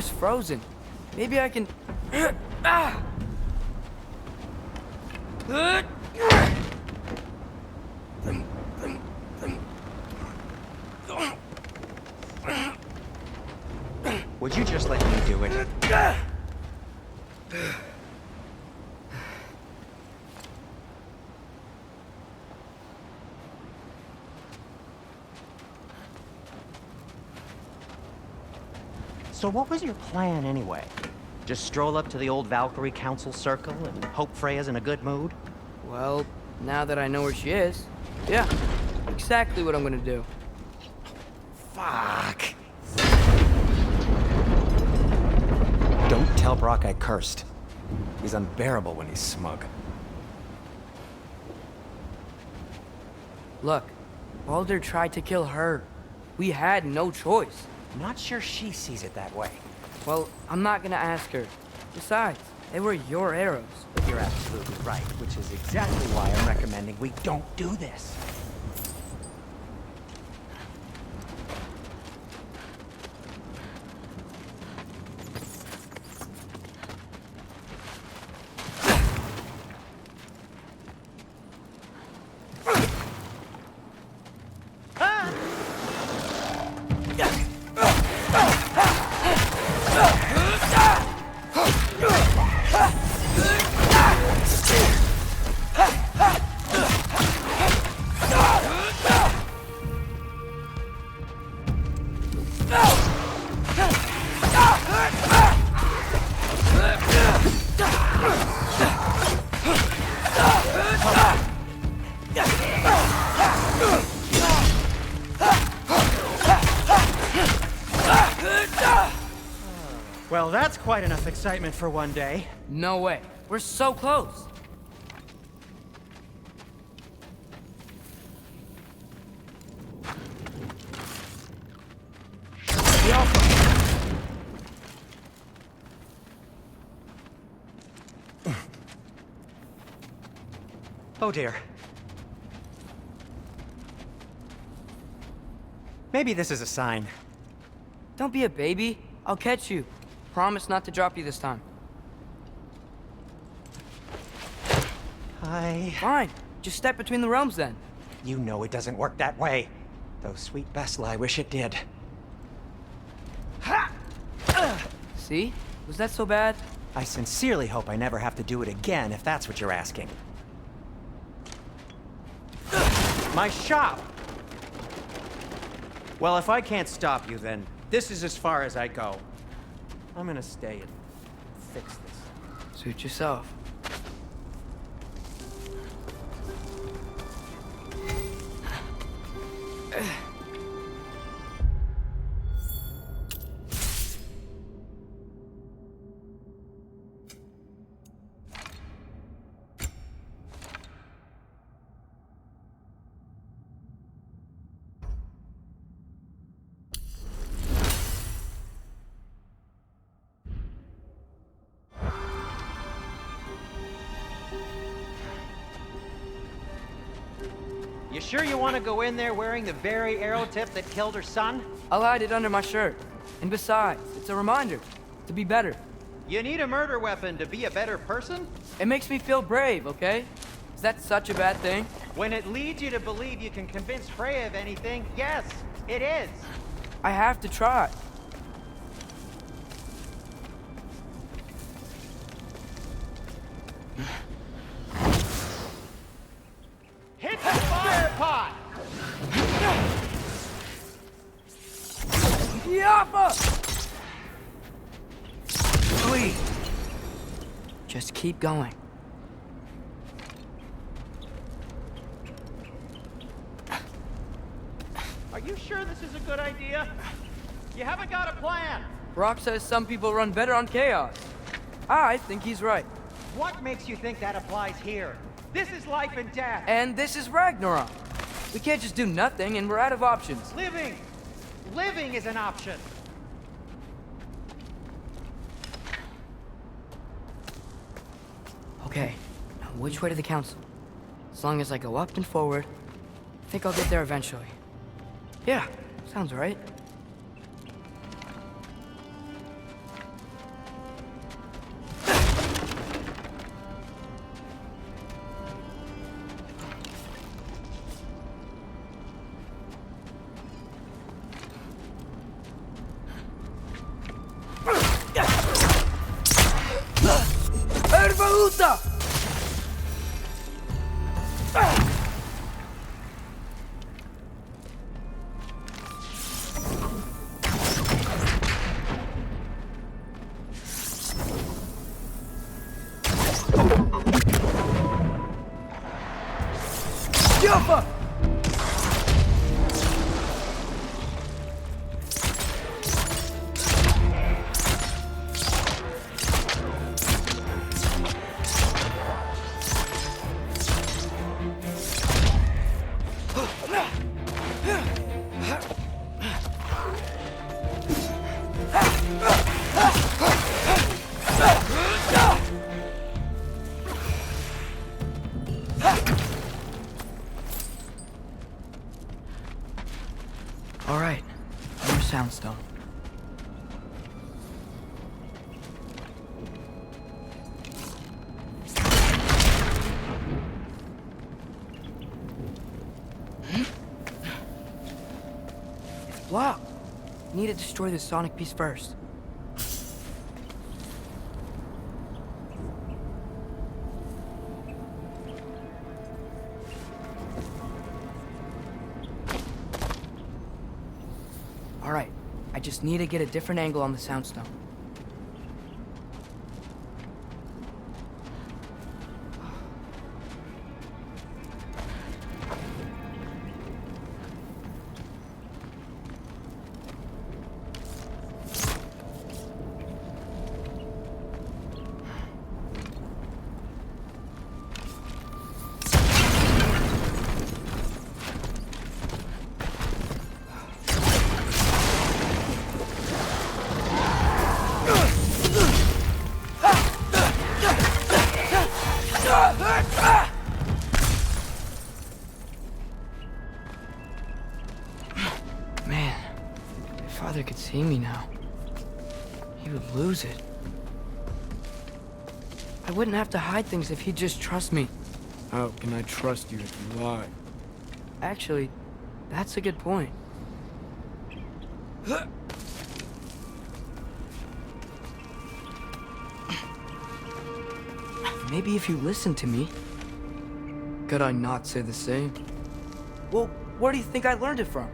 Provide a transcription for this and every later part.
door's frozen. Maybe I can... Ah! Would you just let me do it? So what was your plan anyway? Just stroll up to the old Valkyrie Council circle and hope Freya's in a good mood? Well, now that I know where she is, yeah, exactly what I'm gonna do. Fuck! Don't tell Brock I cursed. He's unbearable when he's smug. Look, Baldur tried to kill her. We had no choice. I'm not sure she sees it that way. Well, I'm not gonna ask her. Besides, they were your arrows. But you're absolutely right, which is exactly why I'm recommending we don't do this. Well, that's quite enough excitement for one day. No way. We're so close. Oh dear. Maybe this is a sign. Don't be a baby. I'll catch you. Promise not to drop you this time. Fine. Just step between the realms then. You know it doesn't work that way. Though sweet Bessel, I wish it did. Ha! See? Was that so bad? I sincerely hope I never have to do it again, if that's what you're asking. My shop! Well, if I can't stop you, then this is as far as I go. I'm gonna stay and fix this. Suit yourself. You sure you want to go in there wearing the very arrow tip that killed her son? I'll hide it under my shirt. And besides, it's a reminder to be better. You need a murder weapon to be a better person? It makes me feel brave, okay? Is that such a bad thing? When it leads you to believe you can convince Freya of anything, yes, it is. I have to try. Hit the fire pot! Yappa! Please. Just keep going. Are you sure this is a good idea? You haven't got a plan. Brock says some people run better on chaos. I think he's right. What makes you think that applies here? This is life and death. And this is Ragnarok. We can't just do nothing, and we're out of options. Living! Living is an option. Okay, now which way to the council? As long as I go up and forward, I think I'll get there eventually. Yeah, sounds right. Erbaúta! Jumpa! All right, more soundstone. It's blocked. Need to destroy the sonic piece first. All right, I just need to get a different angle on the soundstone. Man, if Father could see me now, he would lose it. I wouldn't have to hide things if he'd just trust me. How can I trust you if you lie? Actually, that's a good point. Maybe if you listened to me. Could I not say the same? Well, where do you think I learned it from?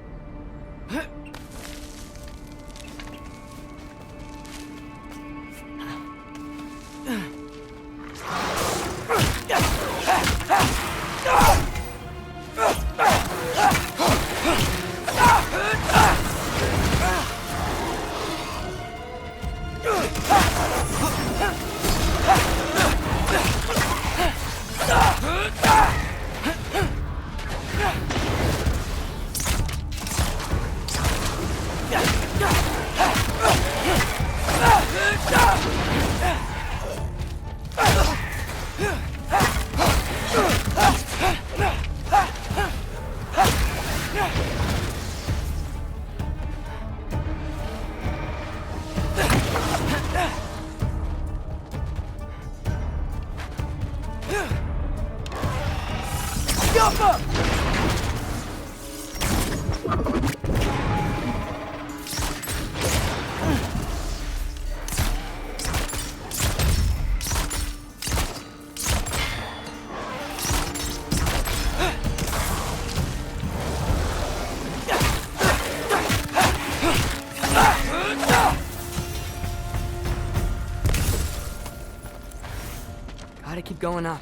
Gotta keep going up.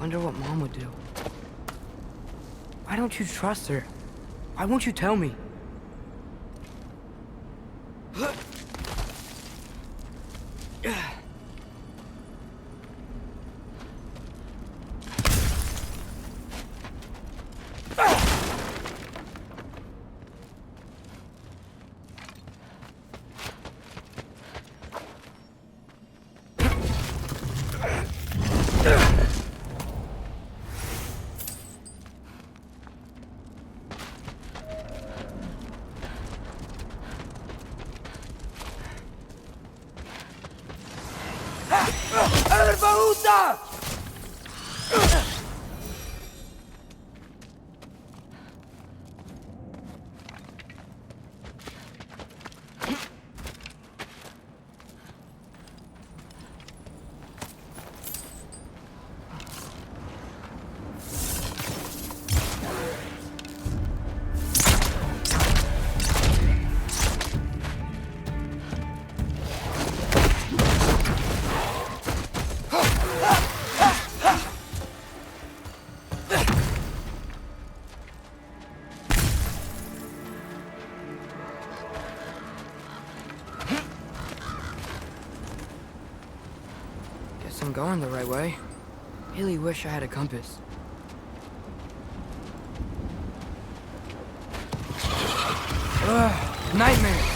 Wonder what Mom would do. Why don't you trust her? Why won't you tell me? Erbaúta! guess I'm going the right way. Really wish I had a compass. Ugh, nightmare!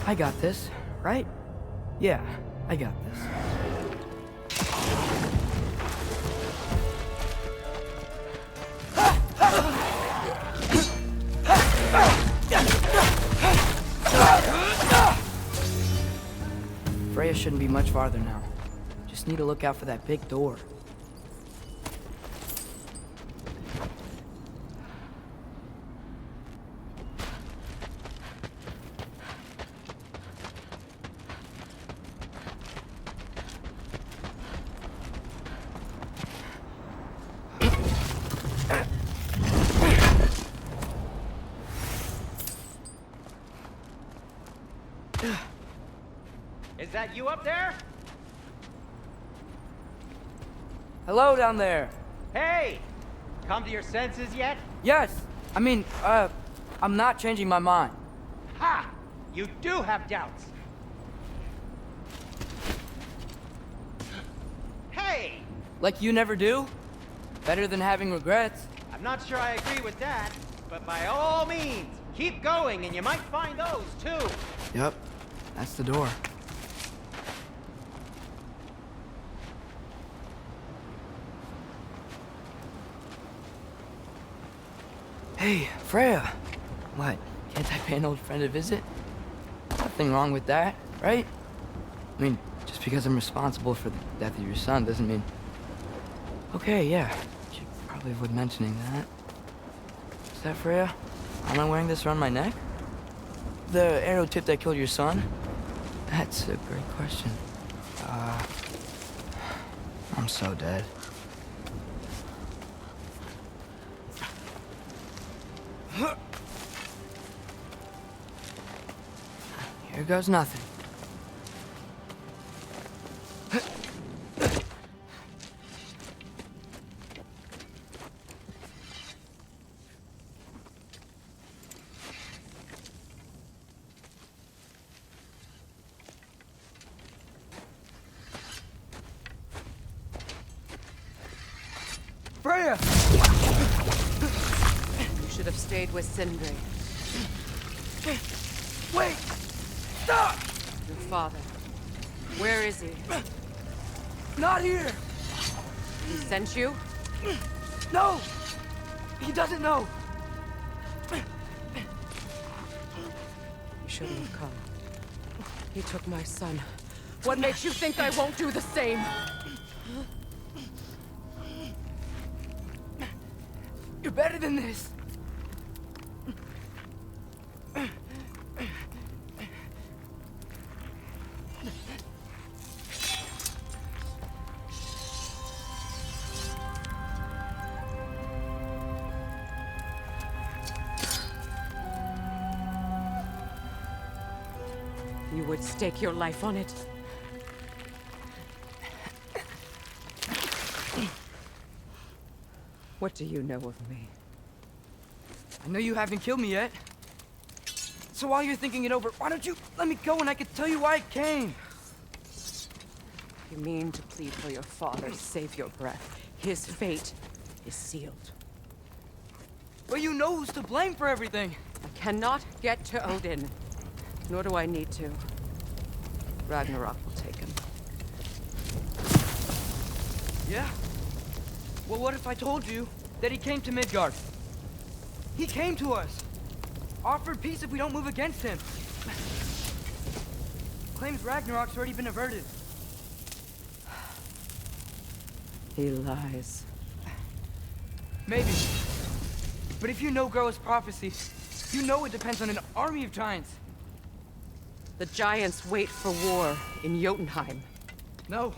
I got this, right? Yeah, I got this. Freya shouldn't be much farther now. Just need to look out for that big door. Is that you up there? Hello down there. Hey! Come to your senses yet? Yes, I mean, I'm not changing my mind. Ha! You do have doubts. Hey! Like you never do? Better than having regrets. I'm not sure I agree with that, but by all means, keep going and you might find those too. Yep, that's the door. Hey, Freya. What? Can't I pay an old friend a visit? Nothing wrong with that, right? I mean, just because I'm responsible for the death of your son doesn't mean... Okay, yeah. Should probably avoid mentioning that. Is that Freya? Am I wearing this around my neck? The arrow tip that killed your son? That's a great question. I'm so dead. Here goes nothing. Freya! You should have stayed with Sindri, Wait! Stop! your father. Where is he? Not here! He sent you? No! He doesn't know! You shouldn't have come. He took my son. What makes you think I won't do the same? You're better than this! You would stake your life on it? What do you know of me? I know you haven't killed me yet. So while you're thinking it over, why don't you let me go and I can tell you why I came? You mean to plead for your father, save your breath. His fate is sealed. Well, you know who's to blame for everything. I cannot get to Odin. Nor do I need to. Ragnarok will take him. Yeah? Well, what if I told you that he came to Midgard? He came to us. Offered peace if we don't move against him. Claims Ragnarok's already been averted. He lies. Maybe. But if you know Groa's prophecy, you know it depends on an army of giants. The giants wait for war in Jotunheim. No.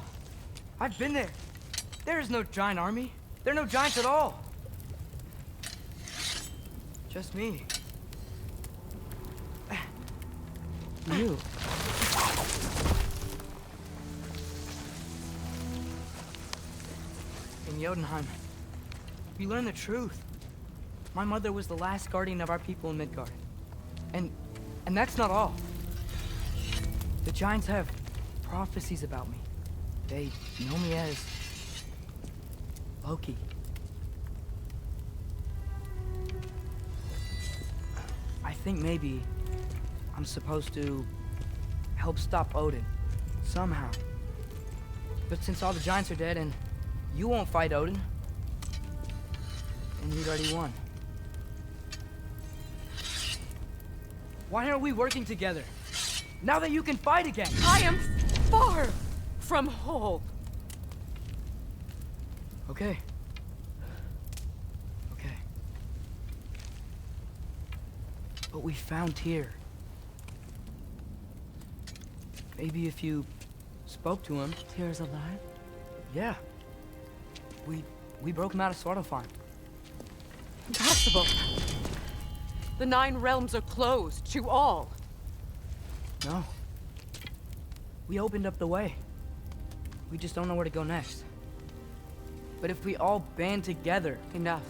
I've been there. There is no giant army. There are no giants at all. Just me. You. In Jotunheim, we learn the truth. My mother was the last guardian of our people in Midgard. And that's not all. The giants have prophecies about me. They know me as Loki. I think maybe I'm supposed to help stop Odin, somehow. But since all the giants are dead and you won't fight Odin, then you'd already won. Why aren't we working together? Now that you can fight again! I am far from whole. Okay. Okay. But we found Tyr. Maybe if you spoke to him. Tyr's alive? Yeah. We broke him out of Svartalfheim. Impossible. The 9 realms are closed to all. No. We opened up the way. We just don't know where to go next. But if we all band together... Enough.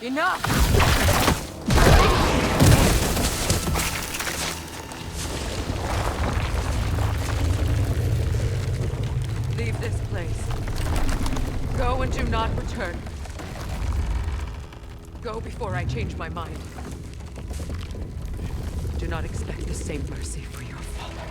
Enough! Leave this place. Go and do not return. Go before I change my mind. Do not expect the same mercy for your father.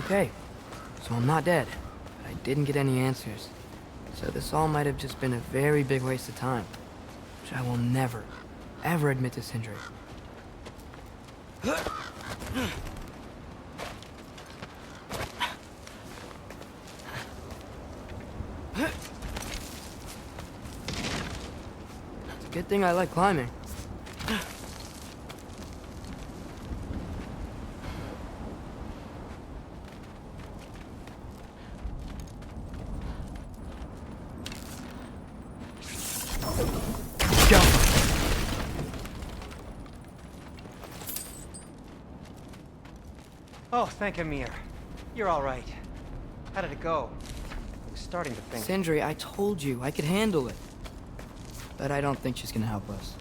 Okay, so I'm not dead, but I didn't get any answers. So this all might have just been a very big waste of time, which I will never, ever admit to Sindri. It's a good thing I like climbing. Go! Oh, thank Amir. You're all right. How did it go? I was starting to think... Sindri, I told you I could handle it. But I don't think she's gonna help us.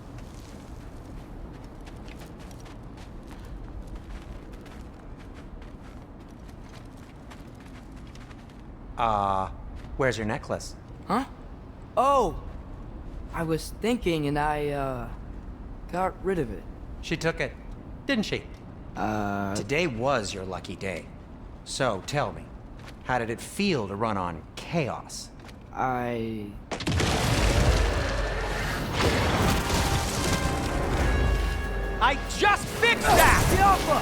Where's your necklace? Huh? Oh! I was thinking and I, got rid of it. She took it, didn't she? Today was your lucky day. So, tell me, how did it feel to run on chaos? I just fixed that! Alpha!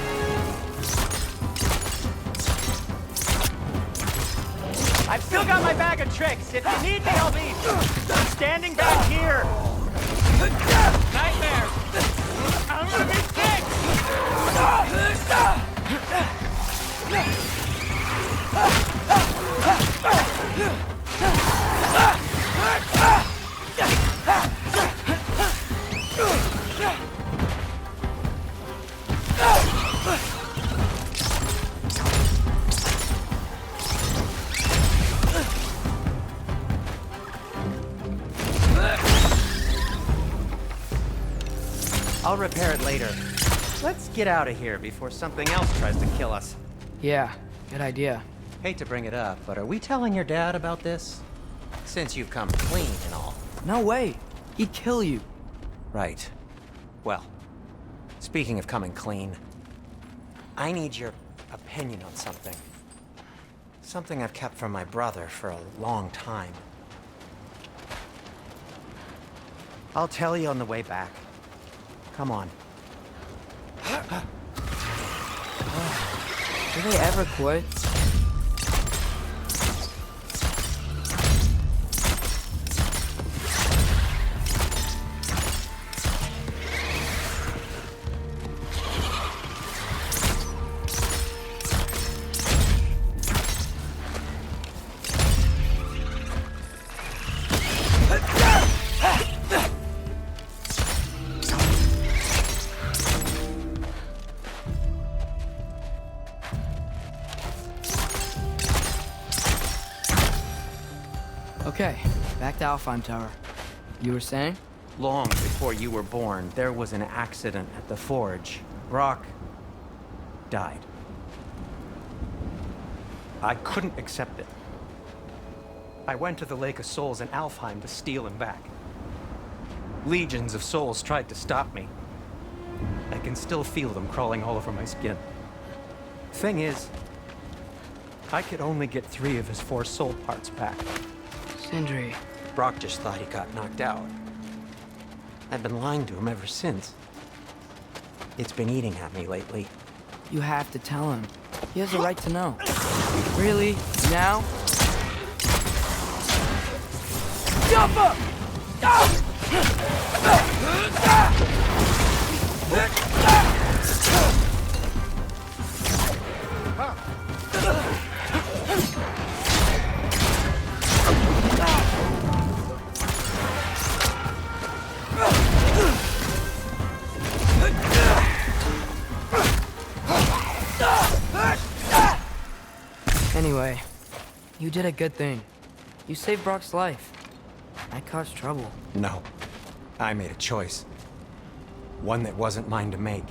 I've still got my bag of tricks. If you need me, I'll be standing back here. Nightmare! I'm gonna be I'll repair it later. Let's get out of here before something else tries to kill us. Yeah, good idea. Hate to bring it up, but are we telling your dad about this? Since you've come clean and all. No way! He'd kill you. Right. Well, speaking of coming clean, I need your opinion on something. Something I've kept from my brother for a long time. I'll tell you on the way back. Come on. Do they ever quit? Okay, back to Alfheim Tower. You were saying? Long before you were born, there was an accident at the forge. Brock died. I couldn't accept it. I went to the Lake of Souls in Alfheim to steal him back. Legions of souls tried to stop me. I can still feel them crawling all over my skin. Thing is, I could only get 3 of his 4 soul parts back. Sindri. Brock just thought he got knocked out. I've been lying to him ever since. It's been eating at me lately. You have to tell him. He has a right to know. Really? Now? Jump up! Anyway, you did a good thing. You saved Brock's life. I caused trouble. No. I made a choice. One that wasn't mine to make.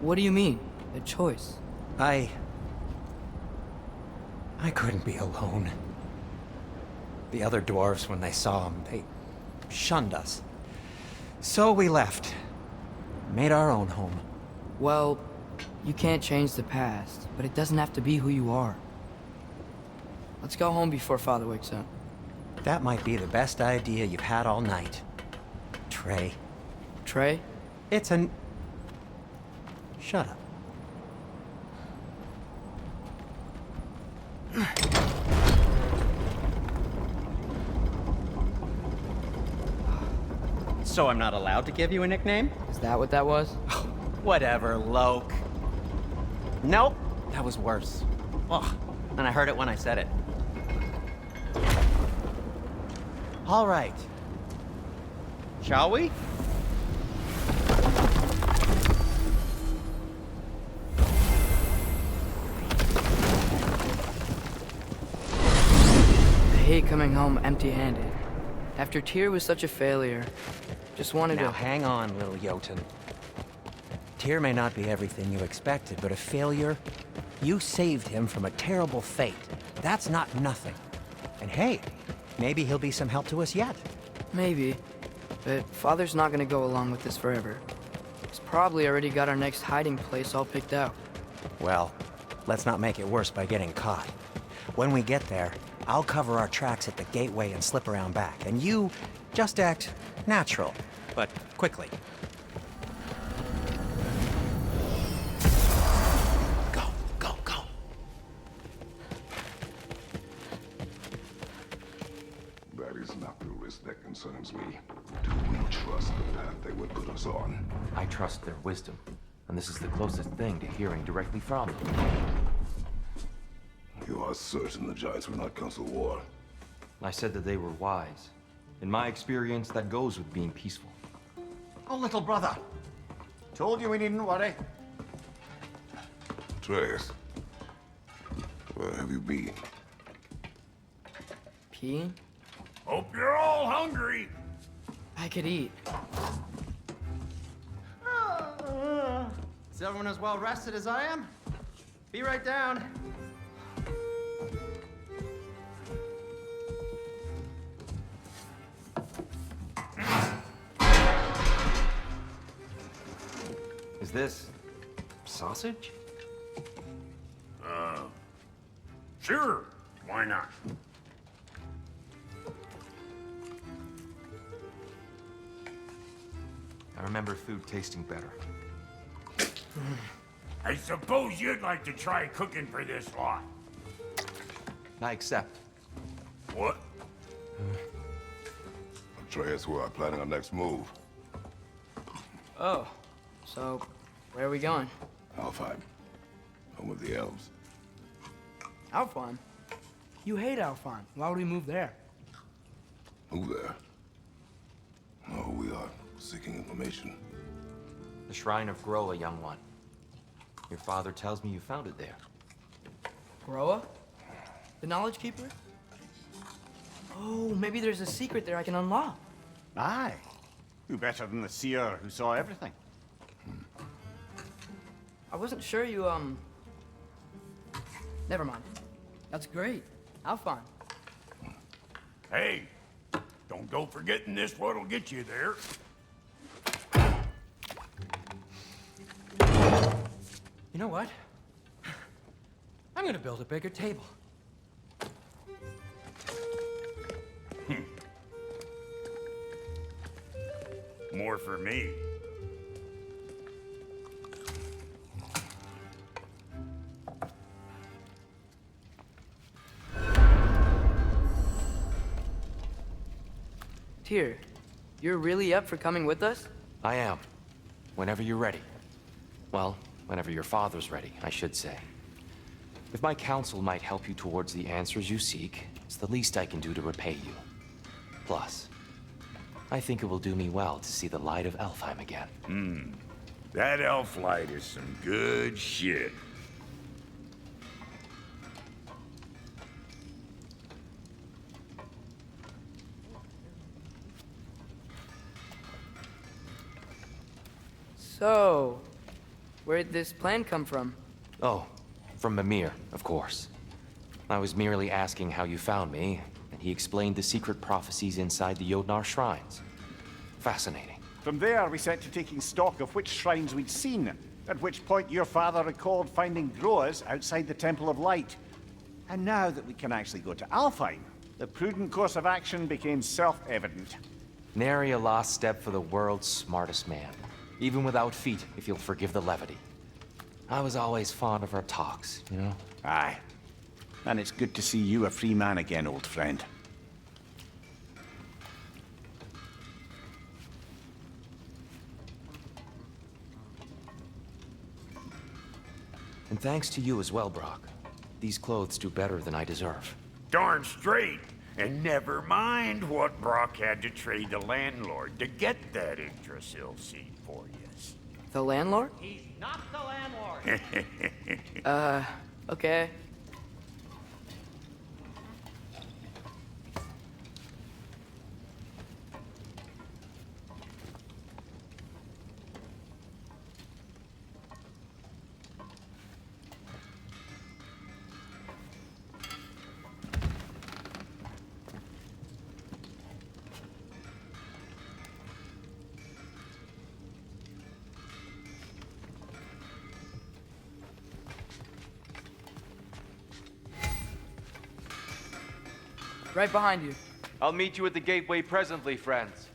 What do you mean? A choice? I couldn't be alone. The other dwarves, when they saw him, they shunned us. So we left. Made our own home. Well, You can't change the past, but it doesn't have to be who you are. Let's go home before Father wakes up. That might be the best idea you've had all night. Trey. Trey? It's an... Shut up. So I'm not allowed to give you a nickname? Is that what that was? Whatever, Loke. Nope, that was worse. Ugh, and I heard it when I said it. All right. Shall we? I hate coming home empty-handed. After Tyr was such a failure, just wanted Now to... hang on, little Jotun. Tyr may not be everything you expected, but a failure? You saved him from a terrible fate. That's not nothing. And hey, maybe he'll be some help to us yet. Maybe, but Father's not gonna go along with this forever. He's probably already got our next hiding place all picked out. Well, let's not make it worse by getting caught. When we get there, I'll cover our tracks at the gateway and slip around back, and you just act natural, but quickly. Go, go, go. That is not the risk that concerns me. Do we trust the path they would put us on? I trust their wisdom, and this is the closest thing to hearing directly from them. You are certain the Giants were not Council War? I said that they were wise. In my experience, that goes with being peaceful. Oh, little brother. Told you we needn't worry. Atreus, where have you been? Peeing? Hope you're all hungry. I could eat. Is everyone as well rested as I am? Be right down. Is this sausage? Sure. Why not? I remember food tasting better. I suppose you'd like to try cooking for this lot. I accept. What? Atreus, we are planning our next move. Oh, so where are we going? Alfheim, home of the elves. Alfheim? You hate Alfheim. Why would we move there? Who there? Oh, we are seeking information. The Shrine of Groa, young one. Your father tells me you found it there. Groa? The Knowledge Keeper? Oh, maybe there's a secret there I can unlock. Aye. Who better than the seer who saw everything? I wasn't sure you, Never mind. That's great. Alfheim. Hey, don't go forgetting this what'll get you there. You know what? I'm gonna build a bigger table. More for me. Tyr, you're really up for coming with us? I am. Whenever you're ready. Well, whenever your father's ready, I should say. If my counsel might help you towards the answers you seek, it's the least I can do to repay you. Plus, I think it will do me well to see the light of Alfheim again. That elf light is some good shit. So, where'd this plan come from? Oh, from Mimir, of course. I was merely asking how you found me, and he explained the secret prophecies inside the Jotnar shrines. Fascinating. From there, we set to taking stock of which shrines we'd seen, At which point your father recalled finding growers outside the Temple of Light. And now that we can actually go to Alfheim, the prudent course of action became self-evident. Nary a lost step for the world's smartest man. Even without feet, if you'll forgive the levity. I was always fond of our talks, you know? Aye. And it's good to see you a free man again, old friend. And thanks to you as well, Brock. These clothes do better than I deserve. Darn straight. And never mind what Brock had to trade the landlord to get that Yggdrasil seed for you. The landlord? He's not the landlord. Okay. Right behind you. I'll meet you at the gateway presently, friends.